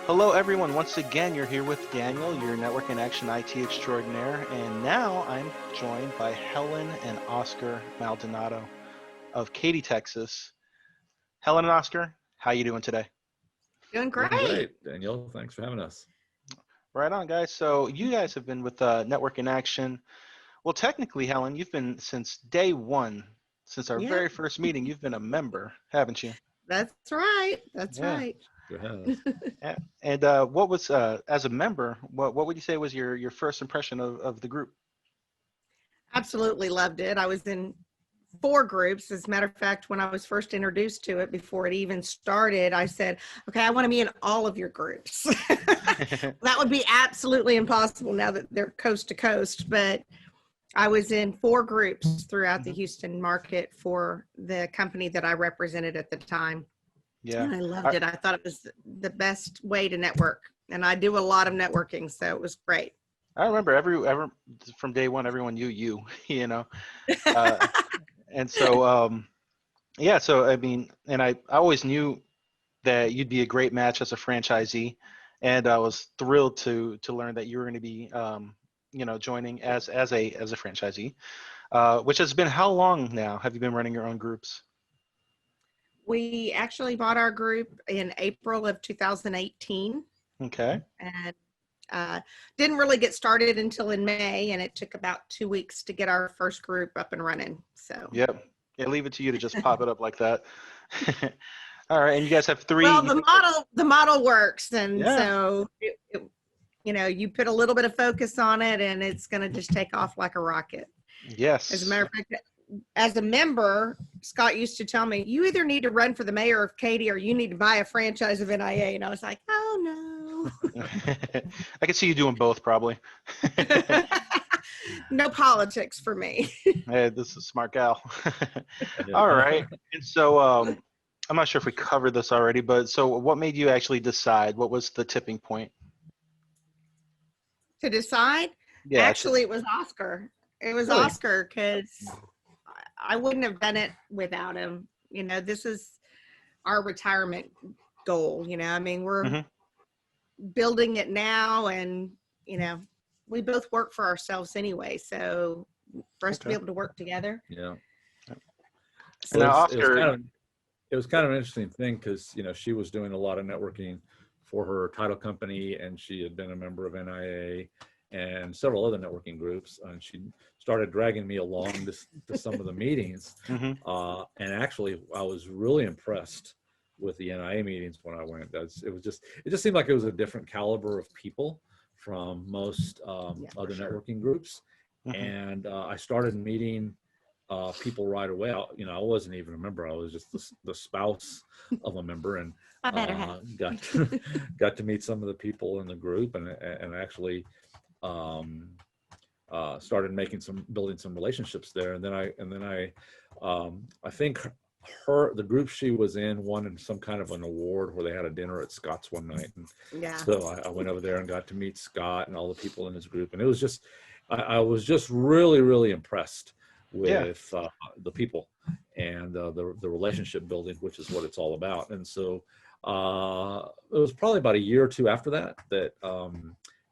Hello, everyone. Once again, you're here with Daniel, your Network and Action IT extraordinaire, and now I'm joined by Helen and Oscar Maldonado of Katy, Texas. Helen and Oscar, how you doing today? Doing Doing great. great, Daniel. Thanks for having us. Right on, guys. So you guys have been with Network in Action. Well, technically, Helen, you've been since day one, since our Yeah, very first meeting. You've been a member, haven't you? that's right. That's Yeah. right. Sure has. Yeah. And what was, as a member, what would you say was your first impression of the group? Absolutely loved it. I was in 4 groups. As a matter of fact, when I was first introduced to it, before it even started, I said, okay, I want to be in all of your groups. That would be absolutely impossible now that they're coast to coast, but I was in 4 groups throughout the Houston market for the company that I represented at the time. Yeah. And I loved it. I thought it was the best way to network. And I do a lot of networking, so it was great. I remember from day one, everyone knew you, you know, uh, and so yeah. So I mean, and I always knew that you'd be a great match as a franchisee, and I was thrilled to learn that you were going to be, joining as a franchisee, which has been how long now? Have you been running your own groups? We actually bought our group in April of 2018 Okay. and didn't really get started until in May, and it took about 2 weeks to get our first group up and running. So, Yep. Yeah. Leave it to you to just pop it up like that. All right, and you guys have three. well, the model works, and Yeah. so you put a little bit of focus on it, and it's going to just take off like a rocket. Yes. As a matter of fact, as a member, Scott used to tell me, you either need to run for the mayor of Katy or you need to buy a franchise of NIA. And I was like, oh no. I can see you doing both probably. No politics for me. Hey, this is a smart gal. All right. And so I'm not sure if we covered this already, but so what made you actually decide? What was the tipping point? To decide, Yeah. actually, it was Oscar. It was Really? Oscar because I wouldn't have done it without him. This is our retirement goal. I mean, we're Mhm. building it now, and we both work for ourselves anyway, so for us to be Okay. able to work together. Yeah. And Well, now it was Oscar, kind of an interesting thing because she was doing a lot of networking for her title company, and she had been a member of NIA and several other networking groups, and she started dragging me along to some of the meetings. mhm. And actually, I was really impressed with the NIA meetings when I went. It just seemed like it was a different caliber of people from most Yeah, for other sure. networking groups. Mhm. And I started meeting people right away. I wasn't even a member. I was just the spouse of a member, and I better have. got to meet some of the people in the group, and actually started building some relationships there. And then I think the group she was in won some kind of an award where they had a dinner at Scott's one night, and Yeah. so I went over there and got to meet Scott and all the people in his group, and it was just I was just really, really impressed Yeah. with the people and the relationship building, which is what it's all about. And so it was probably about a year or two after that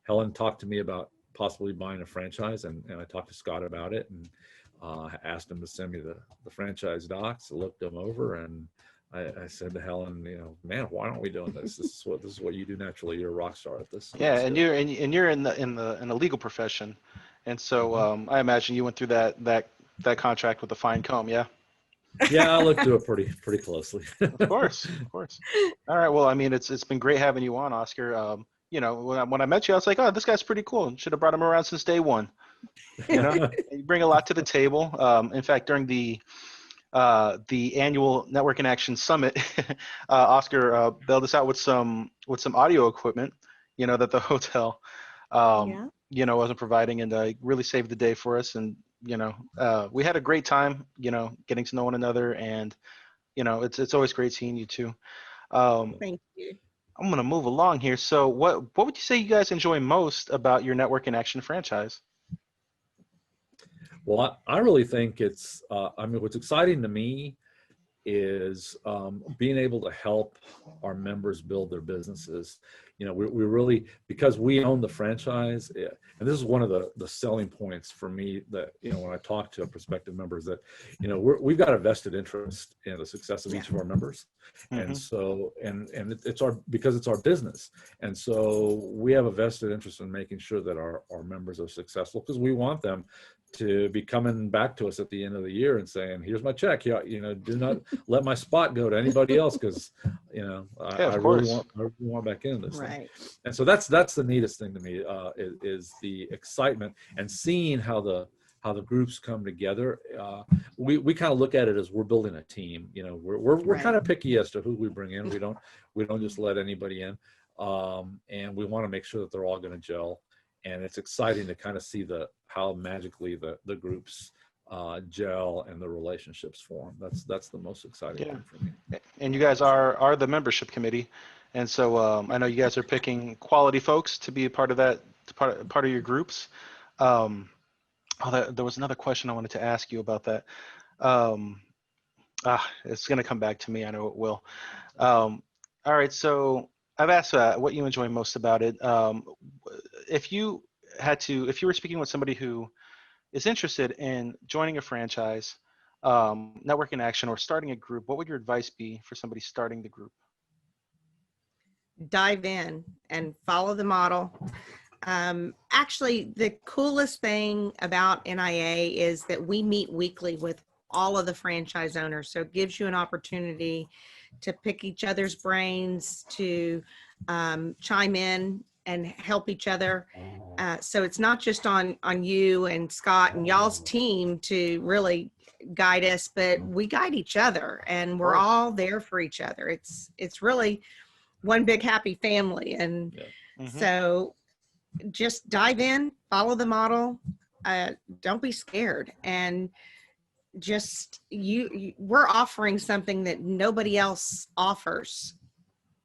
Helen talked to me about possibly buying a franchise, and I talked to Scott about it, and asked him to send me the franchise docs. I looked them over, and I said to Helen, man, why aren't we doing this? This is what you do naturally. You're a rock star at this. So Yeah, let's and do it. you're in the legal profession, and so I imagine you went through that contract with a fine comb. Yeah. Yeah, I looked through it pretty closely. Of course, of course. All right. Well, I mean, it's been great having you on, Oscar. When I met you, I was like, oh, this guy's pretty cool. Should have brought him around since day one. You bring a lot to the table. In fact, during the annual Network in Action Summit, Oscar bailed us out with some audio equipment, that the hotel, Yeah. wasn't providing, and really saved the day for us. And we had a great time, getting to know one another, and it's always great seeing you too. Thank you. I'm gonna move along here. So, what would you say you guys enjoy most about your Network in Action franchise? Well, I really think it's, what's exciting to me is being able to help our members build their businesses. You know, we really, because we own the franchise, and this is one of the selling points for me that, you know, when I talk to prospective members, that, you know, we've got a vested interest in the success of each of our members. And so, and it's because it's our business. And so we have a vested interest in making sure that our members are successful, because we want them to be coming back to us at the end of the year and saying, here's my check. You know, do not let my spot go to anybody else, because, you know, I really want back into this thing. And so that's the neatest thing to me, is the excitement and seeing how the groups come together. We kind of look at it as we're building a team. You know, we're kind of picky as to who we bring in. We don't just let anybody in, and we want to make sure that they're all going to gel. And it's exciting to kind of see how magically the groups gel and the relationships form. That's the most exciting thing for me. And you guys are the membership committee, and so I know you guys are picking quality folks to be a part of that, part of your groups. There was another question I wanted to ask you about that. It's going to come back to me. I know it will. All right, so I've asked what you enjoy most about it. If you were speaking with somebody who is interested in joining a franchise, networking action, or starting a group, what would your advice be for somebody starting the group? Dive in and follow the model. Actually, the coolest thing about NIA is that we meet weekly with all of the franchise owners. So it gives you an opportunity to pick each other's brains, to chime in and help each other. So it's not just on you and Scott and y'all's team to really guide us, but we guide each other, and we're all there for each other. It's really one big happy family. And so just dive in, follow the model, don't be scared, and just we're offering something that nobody else offers,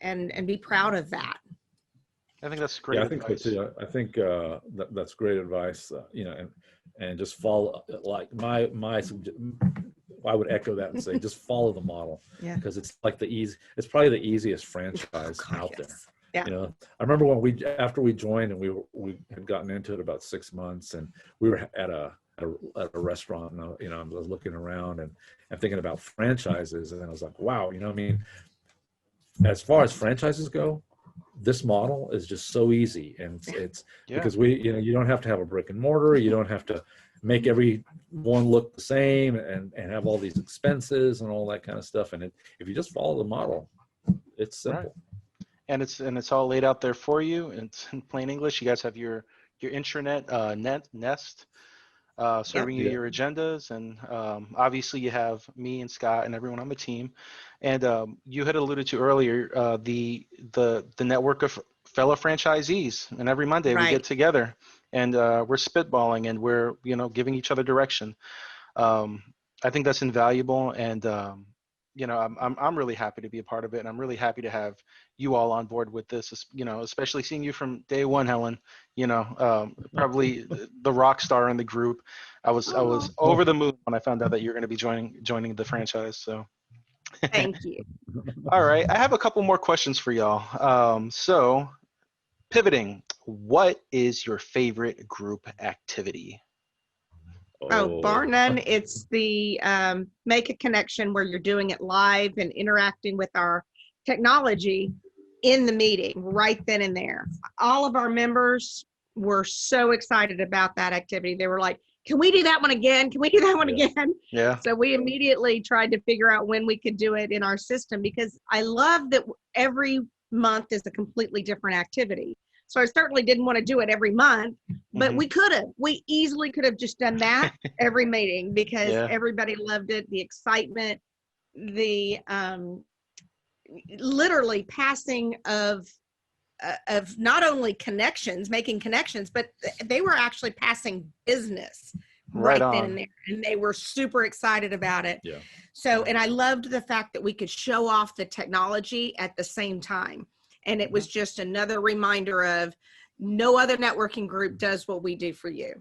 and be proud of that. I think that's great. Yeah, I think so too. I think that's great advice. You know, and just follow, like I would echo that and say, just follow the model, because it's like it's probably the easiest franchise out there. Yeah. You know, I remember when after we joined, and we had gotten into it about 6 months, and we were at a restaurant, and you know, I was looking around and thinking about franchises, and I was like, wow, you know, I mean, as far as franchises go, this model is just so easy, and it's because you don't have to have a brick and mortar, you don't have to make every one look the same and have all these expenses and all that kind of stuff. And if you just follow the model, it's simple. Right. And it's all laid out there for you. It's in plain English. You guys have your intranet nest serving you your agendas, and obviously you have me and Scott and everyone on the team. And you had alluded to earlier the network of fellow franchisees, and every Monday we get together and we're spitballing, and we're giving each other direction. I think that's invaluable, and I'm really happy to be a part of it, and I'm really happy to have you all on board with this, especially seeing you from day one, Helen, probably the rock star in the group. I was over the moon when I found out that you're going to be joining the franchise. So thank you. All right. I have a couple more questions for y'all. So pivoting, what is your favorite group activity? Oh, bar none. It's the make a connection, where you're doing it live and interacting with our technology in the meeting right then and there. All of our members were so excited about that activity. They were like, can we do that one again? Can we do that one again? Yeah. So we immediately tried to figure out when we could do it in our system, because I love that every month is a completely different activity. So I certainly didn't want to do it every month, but we easily could have just done that every meeting, because everybody loved it. The excitement, the literally passing of not only making connections, but they were actually passing business right then and there. And they were super excited about it. Yeah. So, and I loved the fact that we could show off the technology at the same time. And it was just another reminder of no other networking group does what we do for you.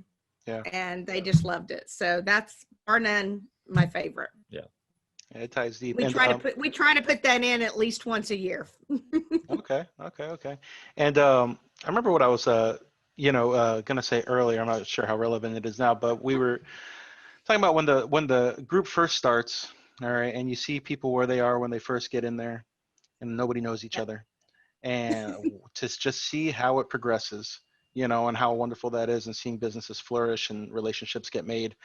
Yeah. And they just loved it. So that's bar none my favorite. Yeah. It ties deep. We And try to put that in at least once a year. okay. And I remember what I was gonna say earlier. I'm not sure how relevant it is now, but we were talking about when the group first starts, all right, and you see people where they are when they first get in there, and nobody knows each Yep. other, and to just see how it progresses, and how wonderful that is, and seeing businesses flourish and relationships get made.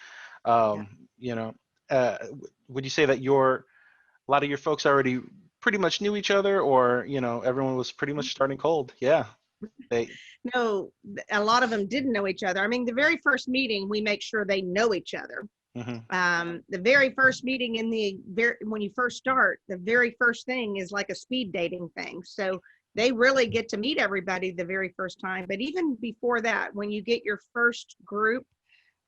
Yeah. You know, would you say that a lot of your folks already pretty much knew each other, or everyone was pretty much starting cold? Yeah, they. No, a lot of them didn't know each other. I mean, the very first meeting, we make sure they know each other. Mhm. The very first meeting when you first start, the very first thing is like a speed dating thing. So they really get to meet everybody the very first time. But even before that, when you get your first group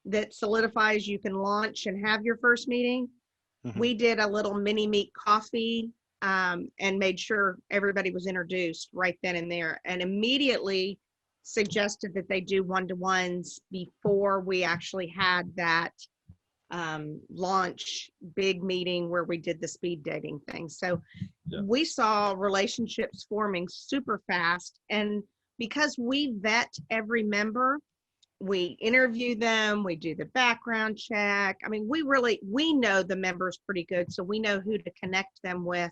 that solidifies you can launch and have your first meeting, Mhm. we did a little mini meet coffee, and made sure everybody was introduced right then and there, and immediately suggested that they do one-to-ones before we actually had that launch big meeting where we did the speed dating thing. So Yeah. we saw relationships forming super fast. And because we vet every member, we interview them, we do the background check. I mean, we know the members pretty good, so we know who to connect them with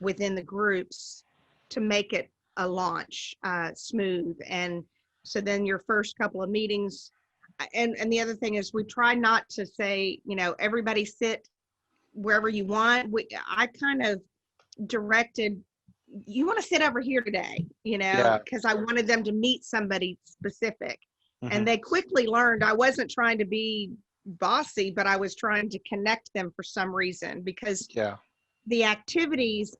within the groups to make it a launch smooth. And so then your first couple of meetings, and the other thing is we try not to say, everybody sit wherever you want. I kind of directed, you want to sit over here today, Yeah. because I wanted them to meet somebody specific. And Mhm. they quickly learned I wasn't trying to be bossy, but I was trying to connect them for some reason, because Yeah. the activities,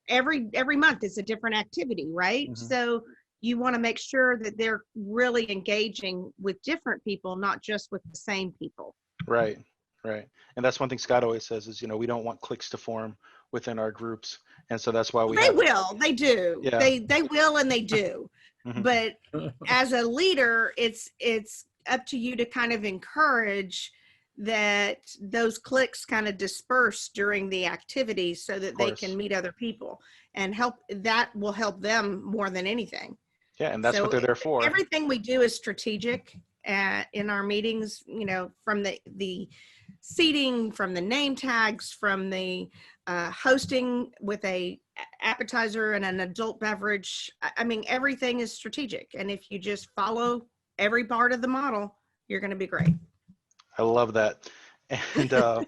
every month is a different activity, right? Mhm. So you want to make sure that they're really engaging with different people, not just with the same people. Right. Right. And that's one thing Scott always says is, we don't want cliques to form within our groups, and so that's why we They have. will, they do. Yeah. They will and they do. Mhm. But as a leader, it's up to you to kind of encourage that those cliques kind of disperse during the activities so that Of they course. can meet other people and that will help them more than anything. Yeah, and that's what So they're there for. everything we do is strategic in our meetings, from the seating, from the name tags, from the hosting with a appetizer and an adult beverage. I mean, everything is strategic. And if you just follow every part of the model, you're going to be great. I love that. And all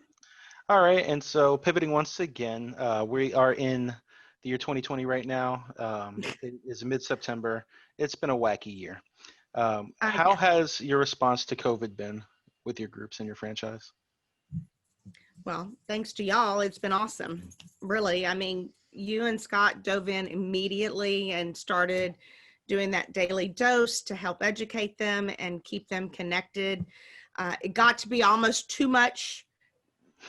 right, and so pivoting once again, we are in the year 2020 right now. It is mid-September. It's been a wacky year. How Yeah. has your response to COVID been with your groups and your franchise? Well, thanks to y'all, it's been awesome. Really. I mean, you and Scott dove in immediately and started doing that daily dose to help educate them and keep them connected. It got to be almost too much,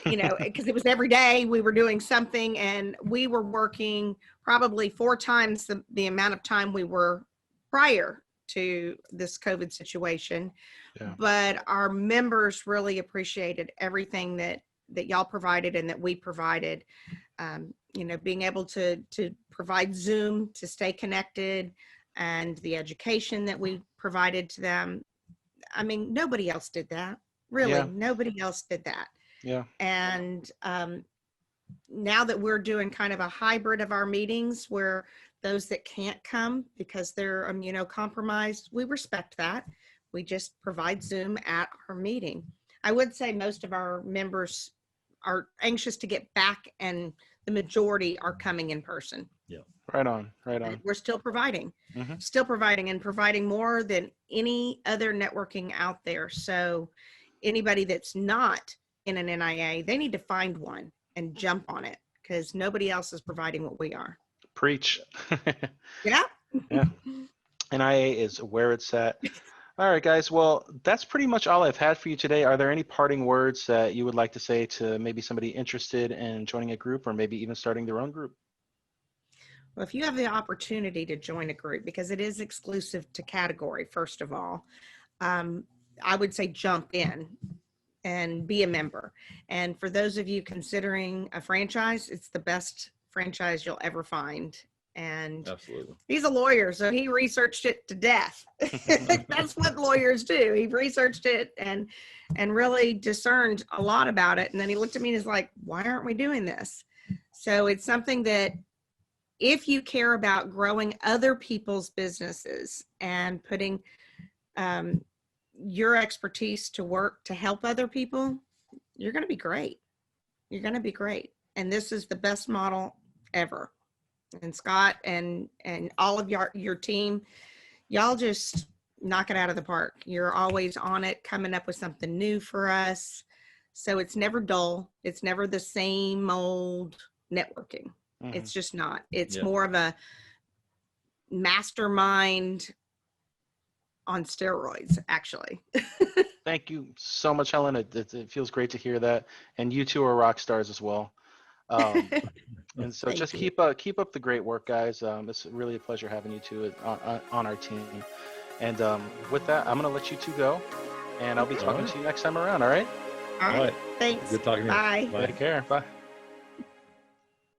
because it was every day we were doing something, and we were working probably 4 times the amount of time we were prior to this COVID situation. Yeah. But our members really appreciated everything that y'all provided and that we provided. Being able to provide Zoom to stay connected, and the education that we provided to them. I mean, nobody else did that. Really, Yeah. nobody else did that. Yeah. And now that we're doing kind of a hybrid of our meetings where those that can't come because they're immunocompromised, we respect that. We just provide Zoom at our meeting. I would say most of our members are anxious to get back, and the majority are coming in person. Yeah. Right on. Right But on. we're still providing, Mhm. and providing more than any other networking out there. So anybody that's not in an NIA, they need to find one and jump on it, because nobody else is providing what we are. Preach. Yeah. Yeah. NIA is where it's at. All right, guys. Well, that's pretty much all I've had for you today. Are there any parting words that you would like to say to maybe somebody interested in joining a group, or maybe even starting their own group? Well, if you have the opportunity to join a group, because it is exclusive to category, first of all, I would say jump in. and be a member. And for those of you considering a franchise, it's the best franchise you'll ever find. And Absolutely. he's a lawyer, so he researched it to death. That's what lawyers do. He researched it and really discerned a lot about it. And then he looked at me and is like, why aren't we doing this? So it's something that if you care about growing other people's businesses and putting your expertise to work to help other people, you're going to be great. You're going to be great. And this is the best model ever. And Scott and all of your team, y'all just knock it out of the park. You're always on it, coming up with something new for us. So it's never dull. It's never the same old networking. Mhm. It's just not. It's Yeah. more of a mastermind on steroids, actually. Thank you so much, Helen. It feels great to hear that. And you two are rock stars as well. And so Thank just you. keep up the great work, guys. It's really a pleasure having you two on our team. And with that, I'm going to let you two go. And I'll be talking to you next time around. All right? All All right. right. Thanks. Good talking to you. Bye. Bye. Take care. Bye.